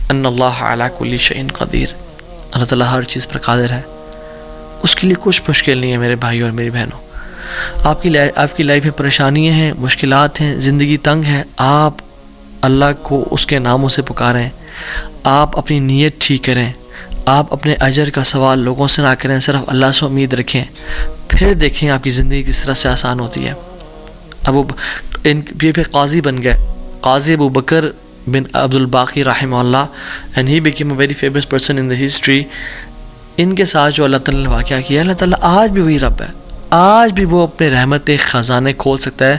ان اللہ علی کل شیء قدیر، اللہ تعالیٰ ہر چیز پر قادر ہے، اس کے لیے کچھ مشکل نہیں ہے میرے بھائی اور میری بہنوں۔ آپ کی لائف میں پریشانیاں ہیں، مشکلات ہیں، زندگی تنگ ہے، آپ اللہ کو اس کے ناموں سے پکاریں، آپ اپنی نیت ٹھیک کریں، آپ اپنے اجر کا سوال لوگوں سے نہ کریں، صرف اللہ سے امید رکھیں، پھر دیکھیں آپ کی زندگی کس طرح سے آسان ہوتی ہے۔ یہ پھر قاضی بن گئے، قاضی ابو بکر بن عبد الباقی رحمہ اللہ، and he became a very famous person in the history. ان کے ساتھ جو اللہ تعالیٰ نے واقعہ کیا، اللہ تعالیٰ آج بھی وہی رب ہے، آج بھی وہ اپنے رحمت خزانے کھول سکتا ہے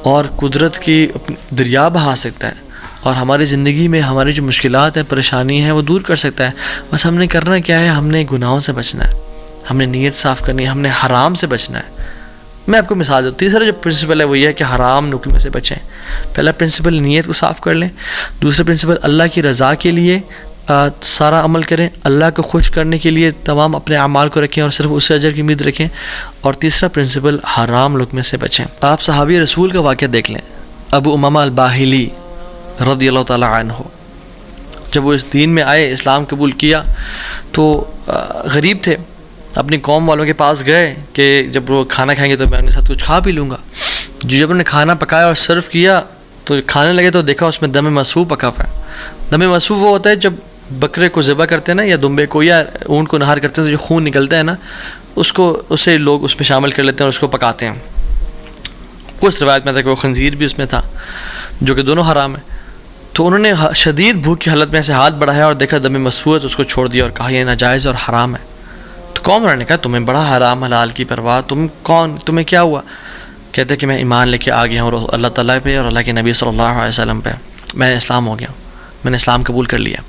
اور قدرت کی دریا بہا سکتا ہے، اور ہماری زندگی میں ہماری جو مشکلات ہیں، پریشانی ہیں، وہ دور کر سکتا ہے۔ بس ہم نے کرنا کیا ہے، ہم نے گناہوں سے بچنا ہے، ہم نے نیت صاف کرنی ہے، ہم نے حرام سے بچنا ہے۔ میں آپ کو مثال دوں، تیسرا جو پرنسپل ہے وہ یہ ہے کہ حرام نکل میں سے بچیں۔ پہلا پرنسپل نیت کو صاف کر لیں، دوسرا پرنسپل اللہ کی رضا کے لیے سارا عمل کریں، اللہ کو خوش کرنے کے لیے تمام اپنے اعمال کو رکھیں اور صرف اس سے اجر کی امید رکھیں، اور تیسرا پرنسپل حرام لقمے سے بچیں۔ آپ صحابی رسول کا واقعہ دیکھ لیں، ابو امامہ الباہلی رضی اللہ تعالیٰ عنہ، جب وہ اس دین میں آئے، اسلام قبول کیا، تو غریب تھے، اپنی قوم والوں کے پاس گئے کہ جب وہ کھانا کھائیں گے تو میں ان کے ساتھ کچھ کھا پی لوں گا۔ جب انہوں نے کھانا پکایا اور سرو کیا تو کھانے لگے تو دیکھا اس میں دم مسفوح پکا ہوا ہے۔ دم مسفوح وہ ہوتا ہے جب بکرے کو ذبح کرتے ہیں نا، یا دمبے کو یا اونٹ کو نہار کرتے ہیں تو جو خون نکلتا ہے نا، اسے لوگ اس میں شامل کر لیتے ہیں اور اس کو پکاتے ہیں۔ کچھ روایت میں تھا کہ وہ خنزیر بھی اس میں تھا، جو کہ دونوں حرام ہیں۔ تو انہوں نے شدید بھوک کی حالت میں سے ہاتھ بڑھایا اور دیکھا دم مسفوح ہے تو اس کو چھوڑ دیا اور کہا یہ ناجائز اور حرام ہے۔ تو قوم والوں نے کہا تمہیں بڑا حرام حلال کی پرواہ، تم کون، تمہیں کیا ہوا؟ کہتے کہ میں ایمان لے کے آ گیا ہوں اللہ تعالیٰ پہ اور اللہ کے نبی صلی اللہ علیہ وسلم پہ، میں اسلام ہو گیا ہوں، میں نے اسلام قبول کر لیا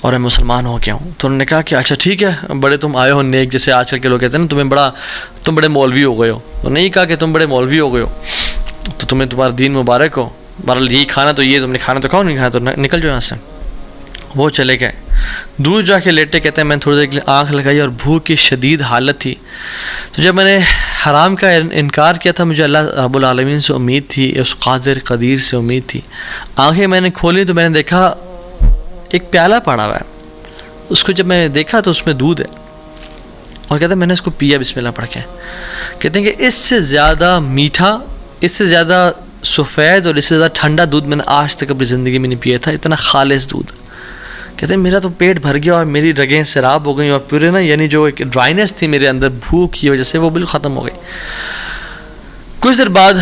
اور میں مسلمان ہو گیا ہوں۔ تو انہوں نے کہا کہ اچھا ٹھیک ہے، بڑے تم آئے ہو نیک، جیسے آج کل کے لوگ کہتے ہیں نا تم بڑے مولوی ہو گئے ہو۔ تو نہیں کہا کہ تم بڑے مولوی ہو گئے ہو، تو تمہیں تمہارا دین مبارک ہو، بہرحال یہی کھانا تو یہ تم نے کھانا تو کھاؤ، نہیں کھانا تو نکل جاؤ یہاں سے۔ وہ چلے گئے، دور جا کے لیٹے، کہتے ہیں میں نے تھوڑی دیر کے لیے آنکھ لگائی اور بھوک کی شدید حالت تھی، تو جب میں نے حرام کا انکار کیا تھا، مجھے اللہ رب العالمین سے امید تھی، اس قادر قدیر سے امید تھی۔ آنکھیں میں نے کھولی تو میں نے دیکھا ایک پیالہ پڑا ہوا ہے، اس کو جب میں نے دیکھا تو اس میں دودھ ہے، اور کہتے ہیں میں نے اس کو پیا بسم اللہ پڑھ کے۔ کہتے ہیں کہ اس سے زیادہ میٹھا، اس سے زیادہ سفید اور اس سے زیادہ ٹھنڈا دودھ میں نے آج تک اپنی زندگی میں نہیں پیا تھا، اتنا خالص دودھ۔ کہتے ہیں میرا تو پیٹ بھر گیا اور میری رگیں سیراب ہو گئیں، اور پورے نا یعنی جو ایک ڈرائنس تھی میرے اندر بھوک کی وجہ سے وہ بالکل ختم ہو گئی۔ کچھ دیر بعد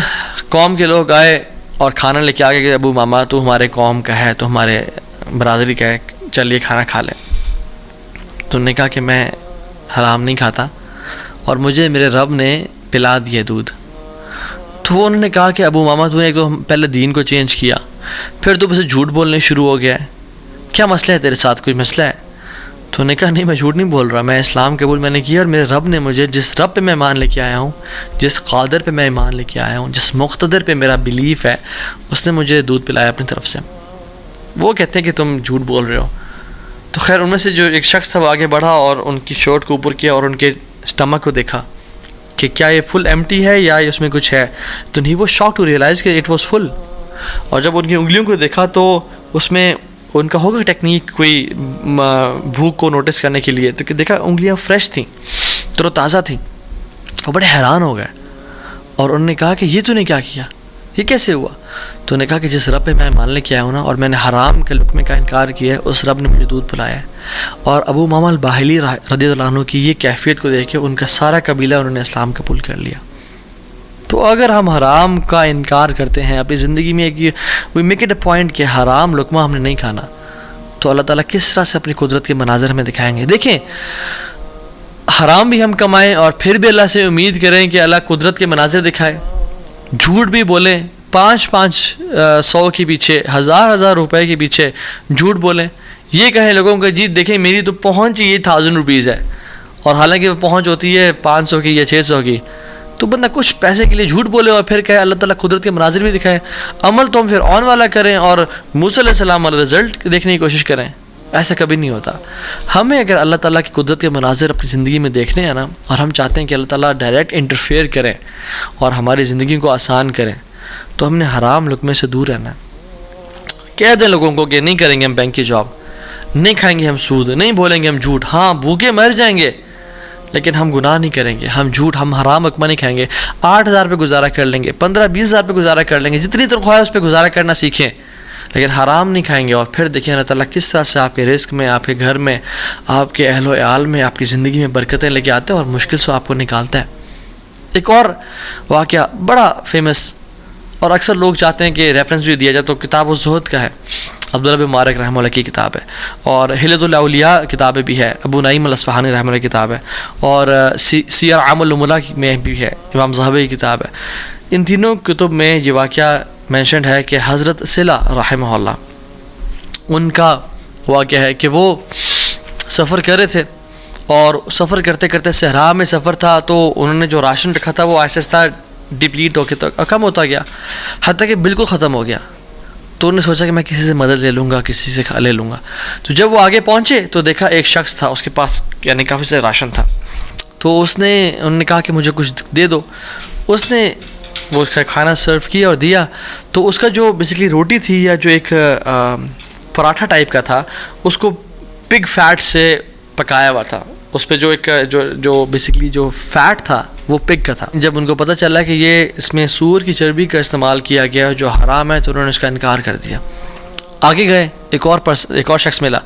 قوم کے لوگ آئے اور کھانا لے کے آ گئے کہ ابو ماما تو ہمارے قوم کا ہے، تو ہمارے برادری کا ہے، چلیے کھانا کھا لیں۔ تو انہوں نے کہا کہ میں حرام نہیں کھاتا اور مجھے میرے رب نے پلا دیا دودھ۔ تو وہ انہوں نے کہا کہ ابو ماما تو نے ایک تو پہلے دین کو چینج کیا، پھر تو بس جھوٹ بولنے شروع ہو گیا ہے، کیا مسئلہ ہے تیرے ساتھ، کوئی مسئلہ ہے؟ تو انہوں نے کہا نہیں میں جھوٹ نہیں بول رہا، میں اسلام قبول میں نے کیا، اور میرے رب نے مجھے جس رب پہ میں ایمان لے کے آیا ہوں، جس قادر پہ میں ایمان لے کے آیا ہوں، جس مقتدر پہ میرا بلیف ہے، اس نے مجھے دودھ پلایا اپنی طرف سے۔ وہ کہتے ہیں کہ تم جھوٹ بول رہے ہو۔ تو خیر ان میں سے جو ایک شخص تھا وہ آگے بڑھا اور ان کی شرٹ کو اوپر کیا اور ان کے اسٹمک کو دیکھا کہ کیا یہ فل ایمٹی ہے یا اس میں کچھ ہے، تو نہیں وہ شاک ٹو ریئلائز کہ اٹ واز فل۔ اور جب ان کی انگلیوں کو دیکھا تو اس میں ان کا ہوگا ٹیکنیک کوئی بھوک کو نوٹس کرنے کے لیے، تو دیکھا انگلیاں فریش تھیں، تر و تازہ تھیں۔ وہ بڑے حیران ہو گئے اور انہوں نے کہا کہ یہ تو نے کیا کیا، یہ کیسے ہوا؟ تو انہوں نے کہا کہ جس رب پہ میں مان لے کے آیا ہوں نا، اور میں نے حرام کے لقمے کا انکار کیا ہے، اس رب نے مجھے دودھ پلایا ہے۔ اور ابو امامہ الباہلی رضی اللہ عنہ کی یہ کیفیت کو دیکھ کے ان کا سارا قبیلہ انہوں نے اسلام قبول کر لیا۔ تو اگر ہم حرام کا انکار کرتے ہیں اپنی زندگی میں، we make it a point کہ حرام لقمہ ہم نے نہیں کھانا، تو اللہ تعالیٰ کس طرح سے اپنی قدرت کے مناظر ہمیں دکھائیں گے۔ دیکھیں حرام بھی ہم کمائیں اور پھر بھی اللہ سے امید کریں کہ اللہ قدرت کے مناظر دکھائے، جھوٹ بھی بولیں، 500 کے پیچھے، 1000 روپے کے پیچھے جھوٹ بولیں، یہ کہیں لوگوں کو جی دیکھیں میری تو پہنچ یہ 1000 روپیز ہے، اور حالانکہ وہ پہنچ ہوتی ہے 500 کی یا 600 کی، تو بندہ کچھ پیسے کے لیے جھوٹ بولے اور پھر کہے اللہ تعالیٰ قدرت کے مناظر بھی دکھائے۔ عمل تو ہم پھر آن والا کریں اور موسیٰ علیہ السلام والا رزلٹ دیکھنے کی کوشش کریں، ایسا کبھی نہیں ہوتا۔ ہمیں اگر اللہ تعالیٰ کی قدرت کے مناظر اپنی زندگی میں دیکھنے ہیں نا، اور ہم چاہتے ہیں کہ اللہ تعالیٰ ڈائریکٹ انٹرفیئر کریں اور ہماری زندگی کو آسان کریں، تو ہم نے حرام لقمے سے دور رہنا ہے۔ کہہ دیں لوگوں کو کہ نہیں کریں گے ہم بینک کی جاب، نہیں کھائیں گے ہم سود, نہیں بولیں گے ہم جھوٹ, ہاں بھوکے مر جائیں گے لیکن ہم گناہ نہیں کریں گے, ہم جھوٹ, ہم حرام اکما نہیں کھائیں گے. 8,000 پہ گزارا کر لیں گے, 15-20,000 پہ گزارا کر لیں گے, جتنی تنخواہ ہے اس پہ گزارا کرنا سیکھیں, لیکن حرام نہیں کھائیں گے. اور پھر دیکھیں اللہ تعالیٰ کس طرح سے آپ کے رزق میں, آپ کے گھر میں, آپ کے اہل و عیال میں, آپ کی زندگی میں برکتیں لے کے آتے ہیں اور مشکل سے آپ کو نکالتا ہے. ایک اور واقعہ بڑا فیمس اور اکثر لوگ چاہتے ہیں کہ ریفرنس بھی دیا جائے تو کتاب الزہد کا ہے, عبداللہ بن مبارک رحمہ اللہ کی کتاب ہے, اور حلیۃ الاولیاء کتابیں بھی ہے, ابو نعیم الاصفہانی رحمہ اللہ کی کتاب ہے, اور سیر اعلام النبلاء میں بھی ہے, امام ذہبی کی کتاب ہے. ان تینوں کتب میں یہ واقعہ مینشنڈ ہے کہ حضرت صلہ رحمہ اللہ ان کا واقعہ ہے کہ وہ سفر کر رہے تھے, اور سفر کرتے کرتے صحرا میں سفر تھا, تو انہوں نے جو راشن رکھا تھا وہ آہستہ آہستہ ڈپلیٹ ہو کے تو کم ہوتا گیا, حتیٰ کہ بالکل ختم ہو گیا. تو انہوں نے سوچا کہ میں کسی سے مدد لے لوں گا, کسی سے لے لوں گا. تو جب وہ آگے پہنچے تو دیکھا ایک شخص تھا, اس کے پاس یعنی کافی سے راشن تھا. تو انہوں نے کہا کہ مجھے کچھ دے دو. اس نے وہ کھانا سرو کیا اور دیا. تو اس کا جو بیسکلی روٹی تھی یا جو ایک پراٹھا ٹائپ کا تھا, اس کو پگ فیٹ سے پکایا ہوا تھا. اس پہ جو ایک جو بیسکلی جو فیٹ تھا وہ پگ کا تھا. جب ان کو پتہ چلا کہ یہ اس میں سور کی چربی کا استعمال کیا گیا جو حرام ہے, تو انہوں نے اس کا انکار کر دیا. آگے گئے, ایک اور شخص ملا,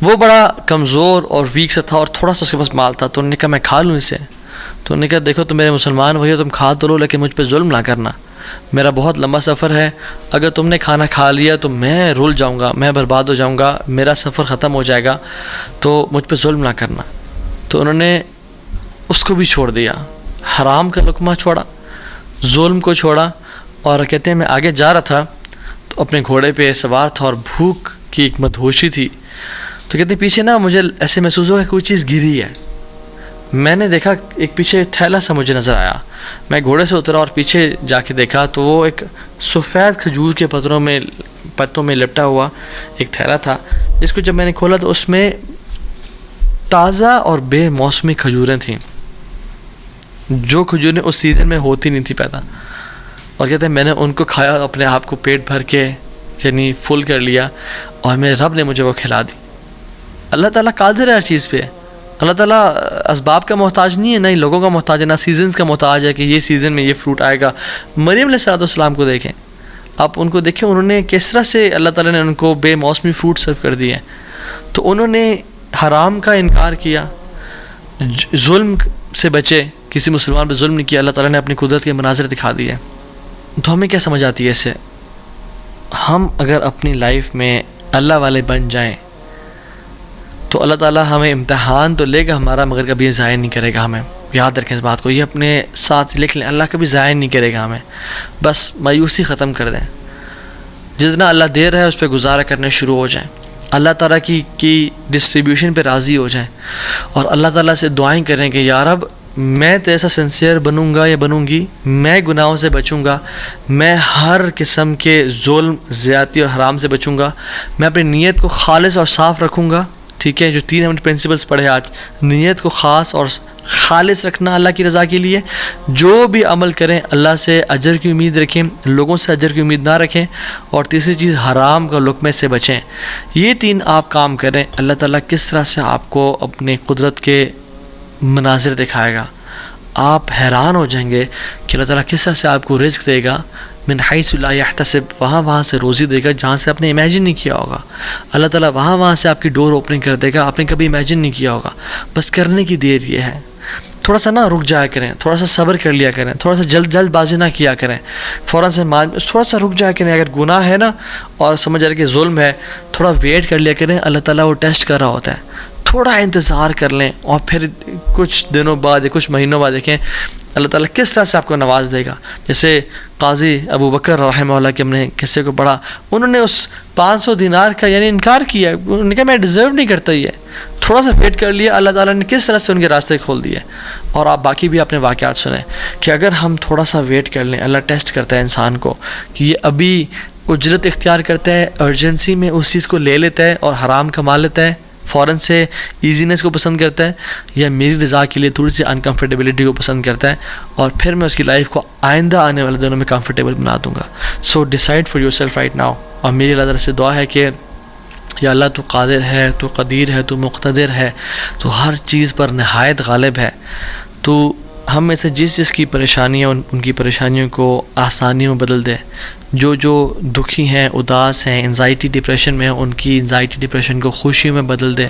وہ بڑا کمزور اور ویک سا تھا اور تھوڑا سا اس کے پاس مال تھا. تو انہوں نے کہا میں کھا لوں اسے. تو انہوں نے کہا دیکھو تم میرے مسلمان بھائی ہو, تم کھا تو لو لیکن مجھ پہ ظلم نہ کرنا, میرا بہت لمبا سفر ہے, اگر تم نے کھانا کھا لیا تو میں رول جاؤں گا, میں برباد ہو جاؤں گا, میرا سفر ختم ہو جائے گا, تو مجھ پہ ظلم نہ کرنا. تو انہوں نے اس کو بھی چھوڑ دیا, حرام کا لقمہ چھوڑا, ظلم کو چھوڑا. اور کہتے ہیں میں آگے جا رہا تھا تو اپنے گھوڑے پہ سوار تھا اور بھوک کی ایک مدہوشی تھی. تو کہتے ہیں پیچھے نا مجھے ایسے محسوس ہوا کہ کوئی چیز گری ہے. میں نے دیکھا ایک پیچھے تھیلا سا مجھے نظر آیا. میں گھوڑے سے اترا اور پیچھے جا کے دیکھا تو وہ ایک سفید کھجور کے پتوں میں لپٹا ہوا ایک تھیلا تھا, جس کو جب میں نے کھولا تو اس میں تازہ اور بے موسمی کھجوریں تھیں, جو کھجوریں اس سیزن میں ہوتی نہیں تھی پیدا. اور کہتے ہیں میں نے ان کو کھایا, اپنے آپ کو پیٹ بھر کے یعنی فل کر لیا, اور میرے رب نے مجھے وہ کھلا دی. اللہ تعالیٰ قادر ہے ہر چیز پہ. اللہ تعالیٰ اسباب کا محتاج نہیں ہے, نہ ہی لوگوں کا محتاج ہے, نہ سیزنز کا محتاج ہے کہ یہ سیزن میں یہ فروٹ آئے گا. مریم علیہ السلام کو دیکھیں, آپ ان کو دیکھیں, انہوں نے کس طرح سے اللہ تعالیٰ نے ان کو بے موسمی فروٹ سرو کر دیے. تو انہوں نے حرام کا انکار کیا, ظلم سے بچے, کسی مسلمان پہ ظلم نہیں کیا. اللہ تعالیٰ نے اپنی قدرت کے مناظر دکھا دیے. تو ہمیں کیا سمجھ آتی ہے اس سے؟ ہم اگر اپنی لائف میں اللہ والے بن جائیں تو اللہ تعالیٰ ہمیں امتحان تو لے گا ہمارا, مگر کبھی ضائع نہیں کرے گا ہمیں. یاد رکھیں اس بات کو, یہ اپنے ساتھ لکھ لیں, اللہ کبھی ضائع نہیں کرے گا ہمیں. بس مایوسی ختم کر دیں, جتنا اللہ دے رہا ہے اس پہ گزارا کرنے شروع ہو جائیں, اللہ تعالیٰ کی ڈسٹریبیوشن پہ راضی ہو جائیں, اور اللہ تعالیٰ سے دعائیں کریں کہ یا رب میں تیرا سنسیئر بنوں گا یا بنوں گی, میں گناہوں سے بچوں گا, میں ہر قسم کے ظلم, زیادتی اور حرام سے بچوں گا, میں اپنی نیت کو خالص اور صاف رکھوں گا. ٹھیک ہے, جو 3 ہم نے پرنسپلس پڑھے آج, نیت کو خاص اور خالص رکھنا اللہ کی رضا کے لیے, جو بھی عمل کریں اللہ سے اجر کی امید رکھیں, لوگوں سے اجر کی امید نہ رکھیں, اور تیسری چیز حرام کا لقمے سے بچیں. یہ 3 آپ کام کریں, اللہ تعالیٰ کس طرح سے آپ کو اپنی قدرت کے مناظر دکھائے گا. آپ حیران ہو جائیں گے کہ اللہ تعالیٰ کس طرح سے آپ کو رزق دے گا, من حیث لا یحتسب, وہاں سے روزی دے گا جہاں سے آپ نے امیجن نہیں کیا ہوگا. اللہ تعالیٰ وہاں سے آپ کی ڈور اوپننگ کر دے گا, آپ نے کبھی امیجن نہیں کیا ہوگا. بس کرنے کی دیر یہ ہے, تھوڑا سا رک جایا کریں, تھوڑا سا صبر کر لیا کریں, تھوڑا سا جلد بازی نہ کیا کریں, فوراً سے تھوڑا سا رک جایا کریں. اگر گناہ ہے نا اور سمجھ رہے کہ ظلم ہے, تھوڑا ویٹ کر لیا کریں, اللہ تعالیٰ وہ ٹیسٹ کر رہا ہوتا ہے. تھوڑا انتظار کر لیں, اور پھر کچھ دنوں بعد یا کچھ مہینوں بعد دیکھیں اللہ تعالیٰ کس طرح سے آپ کو نواز دے گا. جیسے قاضی ابو بکر رحمہ اللہ کے ہم نے قصے کو پڑھا, انہوں نے اس 500 دینار کا یعنی انکار کیا, انہوں نے کہا میں ڈیزرو نہیں کرتا یہ, تھوڑا سا ویٹ کر لیا, اللہ تعالیٰ نے کس طرح سے ان کے راستے کھول دیے. اور آپ باقی بھی اپنے واقعات سنیں کہ اگر ہم تھوڑا سا ویٹ کر لیں, اللہ ٹیسٹ کرتا ہے انسان کو کہ یہ ابھی اجرت اختیار کرتا ہے, ارجنسی میں اس چیز کو لے لیتا ہے اور حرام کما لیتا ہے, فوراً سے ایزینس کو پسند کرتا ہے, یا میری رضا کے لیے تھوڑی سی انکمفرٹیبلٹی کو پسند کرتا ہے, اور پھر میں اس کی لائف کو آئندہ آنے والے دنوں میں کمفرٹیبل بنا دوں گا. So decide for yourself right now. اور میری اللہ تعالیٰ سے دعا ہے کہ یا اللہ تو قادر ہے، تو قدیر ہے، تو مقتدر ہے، تو ہر چیز پر نہایت غالب ہے، تو ہم میں سے جس کی پریشانیاں ان کی پریشانیوں کو آسانیوں میں بدل دے، جو دکھی ہیں، اداس ہیں، انزائٹی ڈپریشن میں ہیں، ان کی انزائٹی ڈپریشن کو خوشی میں بدل دے،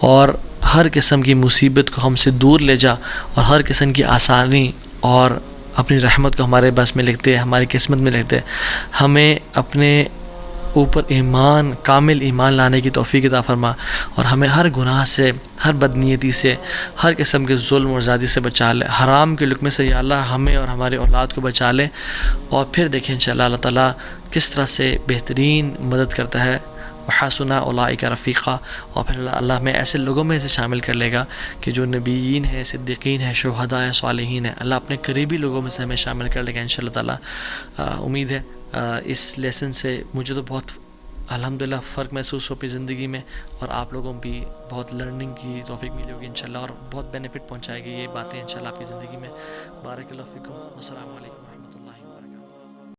اور ہر قسم کی مصیبت کو ہم سے دور لے جا، اور ہر قسم کی آسانی اور اپنی رحمت کو ہمارے بس میں لکھتے، ہماری قسمت میں لکھتے، ہمیں اپنے اوپر ایمان، کامل ایمان لانے کی توفیق عطا فرما، اور ہمیں ہر گناہ سے، ہر بدنیتی سے، ہر قسم کے ظلم اور زیادتی سے بچا لے، حرام کے لقمے سے یا اللہ ہمیں اور ہمارے اولاد کو بچا لے، اور پھر دیکھیں انشاءاللہ اللہ تعالیٰ کس طرح سے بہترین مدد کرتا ہے، وحسن اولئک رفیقا، اور پھر اللہ ہمیں ایسے لوگوں میں سے شامل کر لے گا کہ جو نبیین ہیں، صدیقین ہیں، شہداء ہیں، صالحین ہیں، اللہ اپنے قریبی لوگوں میں سے ہمیں شامل کر لے گا انشاءاللہ تعالیٰ۔ امید ہے اس لیسن سے مجھے تو بہت الحمدللہ فرق محسوس ہو اپنی زندگی میں، اور آپ لوگوں بھی بہت لرننگ کی توفیق ملی ہوگی انشاءاللہ، اور بہت بینیفٹ پہنچائے گی یہ باتیں انشاءاللہ آپ کی زندگی میں۔ بارک اللہ فیکم، السلام علیکم ورحمۃ اللہ۔